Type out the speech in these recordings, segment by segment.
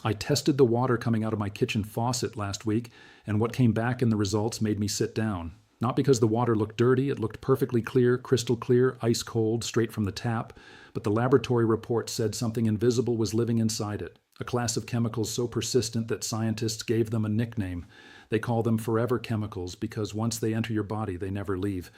I tested the water coming out of my kitchen faucet last week, and what came back in the results made me sit down. Not because the water looked dirty, it looked perfectly clear, crystal clear, ice cold, straight from the tap, but the laboratory report said something invisible was living inside it, a class of chemicals so persistent that scientists gave them a nickname. They call them forever chemicals because once they enter your body, they never leave.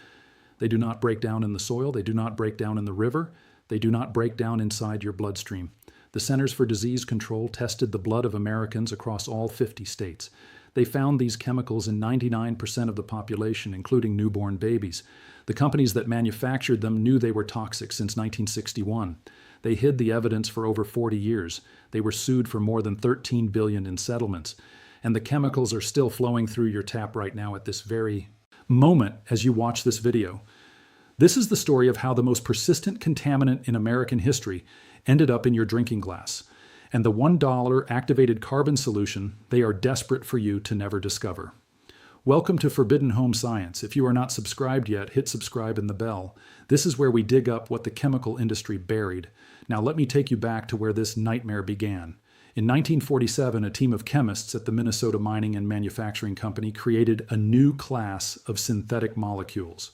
They do not break down in the soil, they do not break down in the river, they do not break down inside your bloodstream. The Centers for Disease Control tested the blood of Americans across all 50 states. They found these chemicals in 99% of the population, including newborn babies. The companies that manufactured them knew they were toxic since 1961. They hid the evidence for over 40 years. They were sued for more than $13 billion in settlements. And the chemicals are still flowing through your tap right now at this very moment as you watch this video. This is the story of how the most persistent contaminant in American history ended up in your drinking glass. And the $1 activated carbon solution they are desperate for you to never discover. Welcome to Forbidden Home Science. If you are not subscribed yet, hit subscribe and the bell. This is where we dig up what the chemical industry buried. Now let me take you back to where this nightmare began. In 1947, a team of chemists at the Minnesota Mining and Manufacturing Company created a new class of synthetic molecules.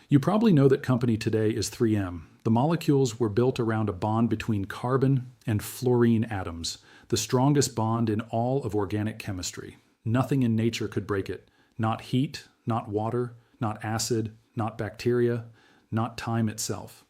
You probably know that company today is 3M. The molecules were built around a bond between carbon and fluorine atoms, the strongest bond in all of organic chemistry. Nothing in nature could break it. Not heat, not water, not acid, not bacteria, not time itself.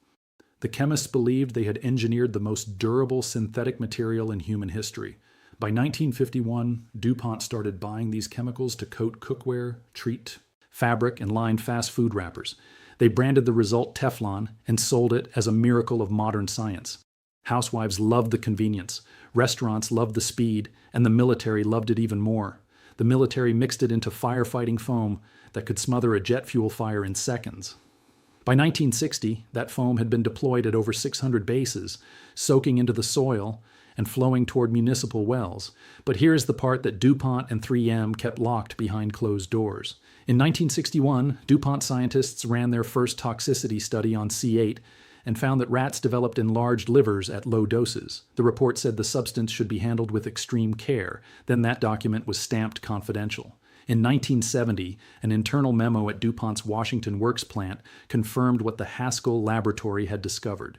The chemists believed they had engineered the most durable synthetic material in human history. By 1951, DuPont started buying these chemicals to coat cookware, treat fabric, and line fast food wrappers. They branded the result Teflon and sold it as a miracle of modern science. Housewives loved the convenience, restaurants loved the speed, and the military loved it even more. The military mixed it into firefighting foam that could smother a jet fuel fire in seconds. By 1960, that foam had been deployed at over 600 bases, soaking into the soil and flowing toward municipal wells. But here's the part that DuPont and 3M kept locked behind closed doors. In 1961, DuPont scientists ran their first toxicity study on C8 and found that rats developed enlarged livers at low doses. The report said the substance should be handled with extreme care. Then that document was stamped confidential. In 1970, an internal memo at DuPont's Washington Works plant confirmed what the Haskell Laboratory had discovered.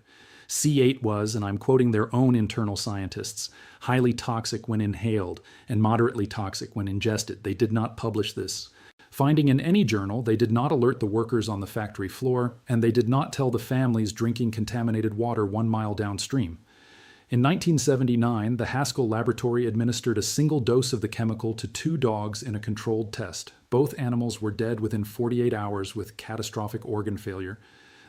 C8 was, and I'm quoting their own internal scientists, highly toxic when inhaled and moderately toxic when ingested. They did not publish this finding in any journal. They did not alert the workers on the factory floor, and they did not tell the families drinking contaminated water 1 mile downstream. In 1979, the Haskell Laboratory administered a single dose of the chemical to 2 dogs in a controlled test. Both animals were dead within 48 hours with catastrophic organ failure.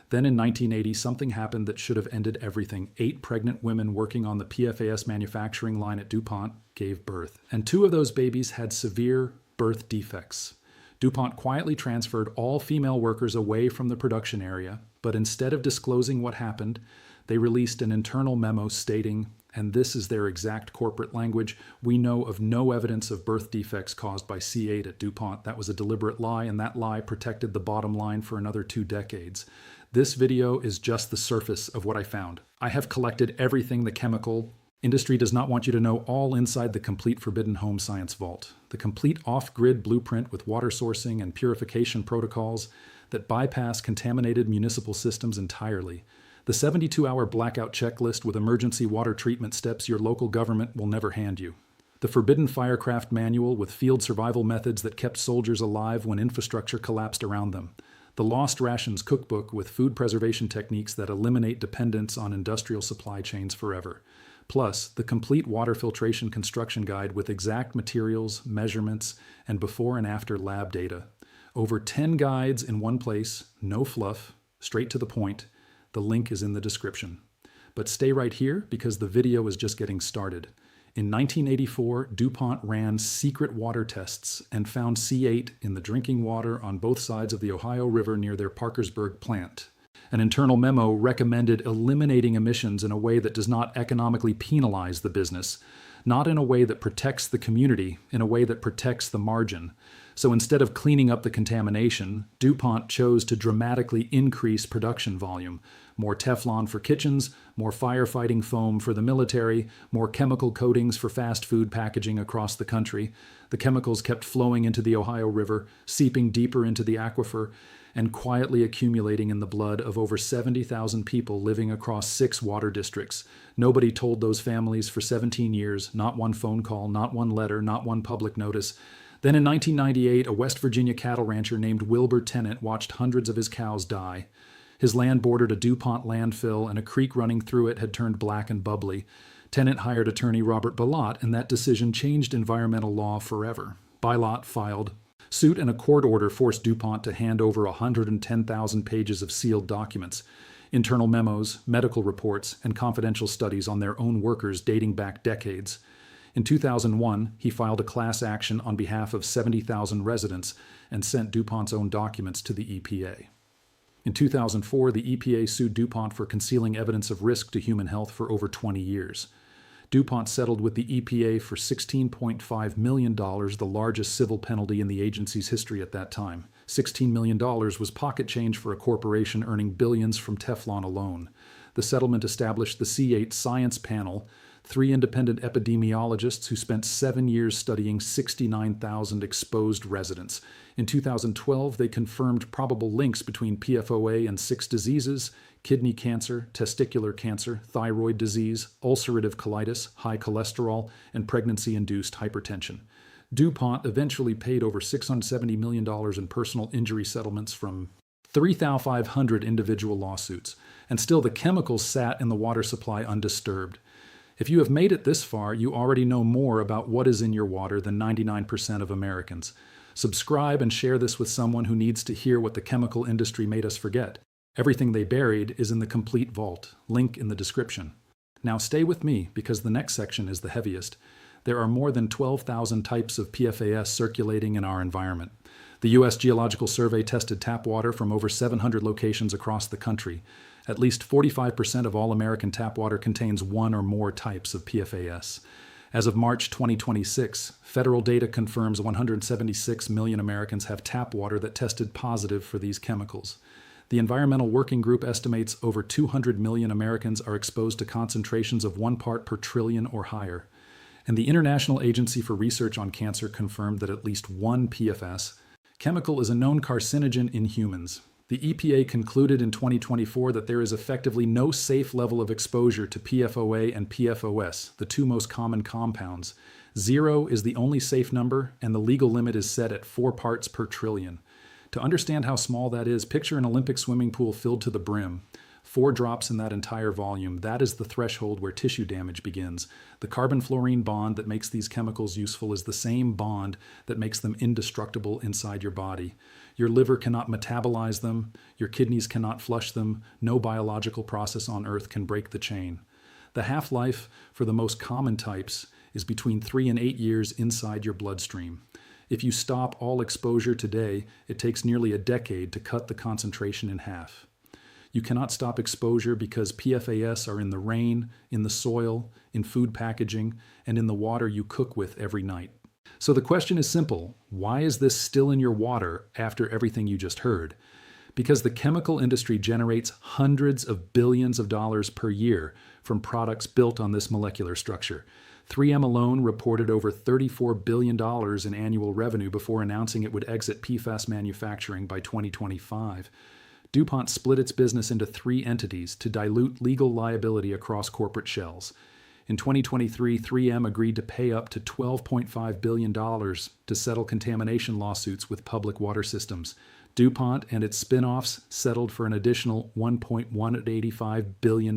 Then in 1980, something happened that should have ended everything. 8 pregnant women working on the PFAS manufacturing line at DuPont gave birth, and 2 of those babies had severe birth defects. DuPont quietly transferred all female workers away from the production area, but instead of disclosing what happened, they released an internal memo stating, and this is their exact corporate language, "We know of no evidence of birth defects caused by C8 at DuPont." That was a deliberate lie, and that lie protected the bottom line for another 2 decades. This video is just the surface of what I found. I have collected everything the chemical industry does not want you to know, all inside the complete Forbidden Home Science Vault. The complete off-grid blueprint with water sourcing and purification protocols that bypass contaminated municipal systems entirely. The 72-hour blackout checklist with emergency water treatment steps your local government will never hand you. The Forbidden Firecraft Manual with field survival methods that kept soldiers alive when infrastructure collapsed around them. The Lost Rations cookbook with food preservation techniques that eliminate dependence on industrial supply chains forever. Plus, the complete water filtration construction guide with exact materials, measurements, and before and after lab data. Over 10 guides in one place, no fluff, straight to the point. The link is in the description. But stay right here because the video is just getting started. In 1984, DuPont ran secret water tests and found C8 in the drinking water on both sides of the Ohio River near their Parkersburg plant. An internal memo recommended eliminating emissions in a way that does not economically penalize the business, not in a way that protects the community, in a way that protects the margin. So instead of cleaning up the contamination, DuPont chose to dramatically increase production volume. More Teflon for kitchens, more firefighting foam for the military, more chemical coatings for fast food packaging across the country. The chemicals kept flowing into the Ohio River, seeping deeper into the aquifer, and quietly accumulating in the blood of over 70,000 people living across 6 water districts. Nobody told those families for 17 years, not one phone call, not one letter, not one public notice. Then in 1998, a West Virginia cattle rancher named Wilbur Tennant watched hundreds of his cows die. His land bordered a DuPont landfill, and a creek running through it had turned black and bubbly. Tennant hired attorney Robert Bilott, and that decision changed environmental law forever. Bilott filed suit, and a court order forced DuPont to hand over 110,000 pages of sealed documents, internal memos, medical reports, and confidential studies on their own workers dating back decades. In 2001, he filed a class action on behalf of 70,000 residents and sent DuPont's own documents to the EPA. In 2004, the EPA sued DuPont for concealing evidence of risk to human health for over 20 years. DuPont settled with the EPA for $16.5 million, the largest civil penalty in the agency's history at that time. $16 million was pocket change for a corporation earning billions from Teflon alone. The settlement established the C8 Science Panel, 3 independent epidemiologists who spent 7 years studying 69,000 exposed residents. In 2012, they confirmed probable links between PFOA and 6 diseases: kidney cancer, testicular cancer, thyroid disease, ulcerative colitis, high cholesterol, and pregnancy-induced hypertension. DuPont eventually paid over $670 million in personal injury settlements from 3,500 individual lawsuits, and still the chemicals sat in the water supply undisturbed. If you have made it this far, you already know more about what is in your water than 99% of Americans. Subscribe and share this with someone who needs to hear what the chemical industry made us forget. Everything they buried is in the complete vault. Link in the description. Now stay with me, because the next section is the heaviest. There are more than 12,000 types of PFAS circulating in our environment. The U.S. Geological Survey tested tap water from over 700 locations across the country. At least 45% of all American tap water contains one or more types of PFAS. As of March 2026, federal data confirms 176 million Americans have tap water that tested positive for these chemicals. The Environmental Working Group estimates over 200 million Americans are exposed to concentrations of 1 part per trillion or higher. And the International Agency for Research on Cancer confirmed that at least one PFAS chemical is a known carcinogen in humans. The EPA concluded in 2024 that there is effectively no safe level of exposure to PFOA and PFOS, the 2 most common compounds. 0 is the only safe number, and the legal limit is set at 4 parts per trillion. To understand how small that is, picture an Olympic swimming pool filled to the brim. 4 drops in that entire volume. That is the threshold where tissue damage begins. The carbon-fluorine bond that makes these chemicals useful is the same bond that makes them indestructible inside your body. Your liver cannot metabolize them. Your kidneys cannot flush them. No biological process on Earth can break the chain. The half-life for the most common types is between 3 and 8 years inside your bloodstream. If you stop all exposure today, it takes nearly a decade to cut the concentration in half. You cannot stop exposure because PFAS are in the rain, in the soil, in food packaging, and in the water you cook with every night. So the question is simple: why is this still in your water after everything you just heard? Because the chemical industry generates hundreds of billions of dollars per year from products built on this molecular structure. 3M alone reported over $34 billion in annual revenue before announcing it would exit PFAS manufacturing by 2025. DuPont split its business into 3 entities to dilute legal liability across corporate shells. In 2023, 3M agreed to pay up to $12.5 billion to settle contamination lawsuits with public water systems. DuPont and its spin-offs settled for an additional $1.185 billion.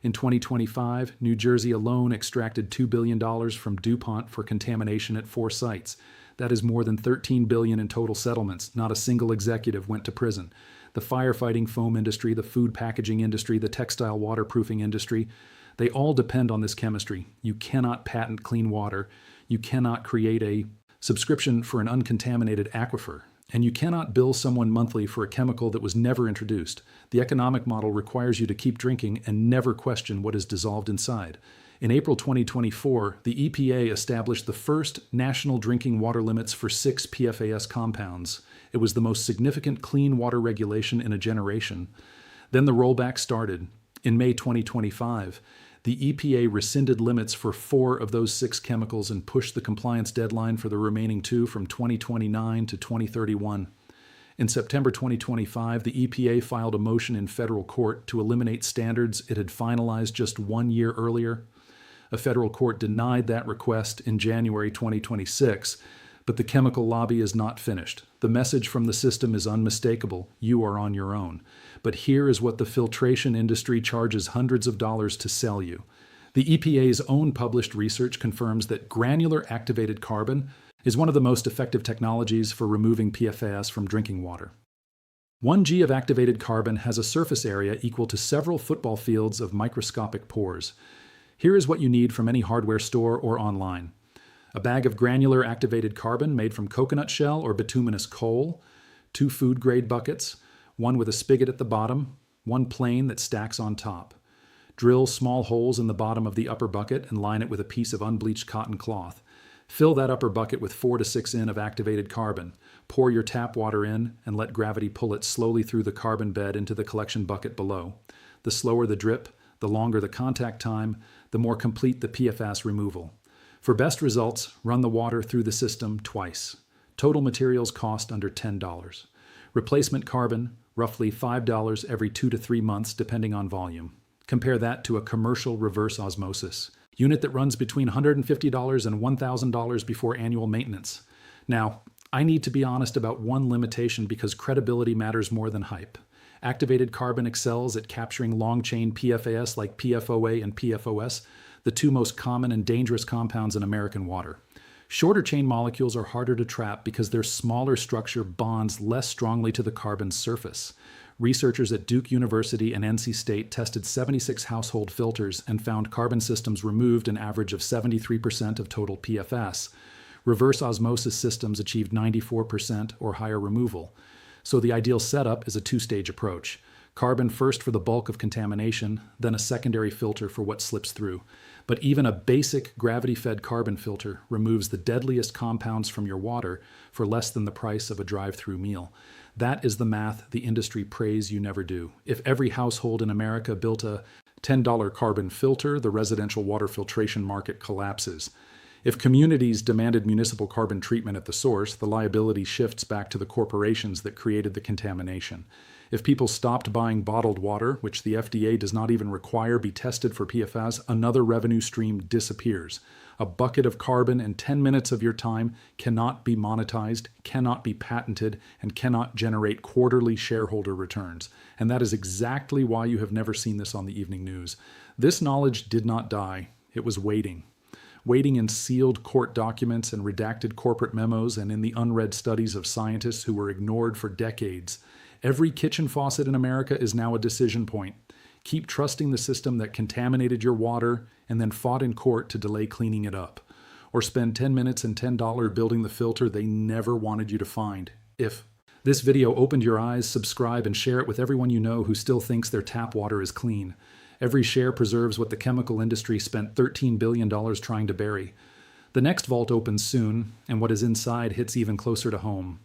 In 2025, New Jersey alone extracted $2 billion from DuPont for contamination at 4 sites. That is more than $13 billion in total settlements. Not a single executive went to prison. The firefighting foam industry, the food packaging industry, the textile waterproofing industry, they all depend on this chemistry. You cannot patent clean water. You cannot create a subscription for an uncontaminated aquifer. And you cannot bill someone monthly for a chemical that was never introduced. The economic model requires you to keep drinking and never question what is dissolved inside. In April 2024, the EPA established the first national drinking water limits for 6 PFAS compounds. It was the most significant clean water regulation in a generation. Then the rollback started. In May 2025, the EPA rescinded limits for 4 of those 6 chemicals and pushed the compliance deadline for the remaining 2 from 2029 to 2031. In September 2025, the EPA filed a motion in federal court to eliminate standards it had finalized just 1 year earlier. A federal court denied that request in January 2026, but the chemical lobby is not finished. The message from the system is unmistakable. You are on your own. But here is what the filtration industry charges hundreds of dollars to sell you. The EPA's own published research confirms that granular activated carbon is one of the most effective technologies for removing PFAS from drinking water. 1 g of activated carbon has a surface area equal to several football fields of microscopic pores. Here is what you need from any hardware store or online. A bag of granular activated carbon made from coconut shell or bituminous coal, 2 food-grade buckets, 1 with a spigot at the bottom, 1 plain that stacks on top. Drill small holes in the bottom of the upper bucket and line it with a piece of unbleached cotton cloth. Fill that upper bucket with 4 to 6 in of activated carbon. Pour your tap water in and let gravity pull it slowly through the carbon bed into the collection bucket below. The slower the drip, the longer the contact time, the more complete the PFAS removal. For best results, run the water through the system twice. Total materials cost under $10. Replacement carbon, roughly $5 every 2 to 3 months depending on volume. Compare that to a commercial reverse osmosis unit that runs between $150 and $1,000 before annual maintenance. Now, I need to be honest about one limitation because credibility matters more than hype. Activated carbon excels at capturing long-chain PFAS like PFOA and PFOS, the 2 most common and dangerous compounds in American water. Shorter chain molecules are harder to trap because their smaller structure bonds less strongly to the carbon's surface. Researchers at Duke University and NC State tested 76 household filters and found carbon systems removed an average of 73% of total PFAS. Reverse osmosis systems achieved 94% or higher removal. So the ideal setup is a 2-stage approach. Carbon first for the bulk of contamination, then a secondary filter for what slips through. But even a basic gravity-fed carbon filter removes the deadliest compounds from your water for less than the price of a drive-through meal. That is the math the industry prays you never do. If every household in America built a $10 carbon filter, the residential water filtration market collapses. If communities demanded municipal carbon treatment at the source, the liability shifts back to the corporations that created the contamination. If people stopped buying bottled water, which the FDA does not even require be tested for PFAS, another revenue stream disappears. A bucket of carbon and 10 minutes of your time cannot be monetized, cannot be patented, and cannot generate quarterly shareholder returns. And that is exactly why you have never seen this on the evening news. This knowledge did not die. It was waiting. Waiting in sealed court documents and redacted corporate memos and in the unread studies of scientists who were ignored for decades. Every kitchen faucet in America is now a decision point. Keep trusting the system that contaminated your water and then fought in court to delay cleaning it up. Or spend 10 minutes and $10 building the filter they never wanted you to find. If this video opened your eyes, subscribe and share it with everyone you know who still thinks their tap water is clean. Every share preserves what the chemical industry spent $13 billion trying to bury. The next vault opens soon, and what is inside hits even closer to home.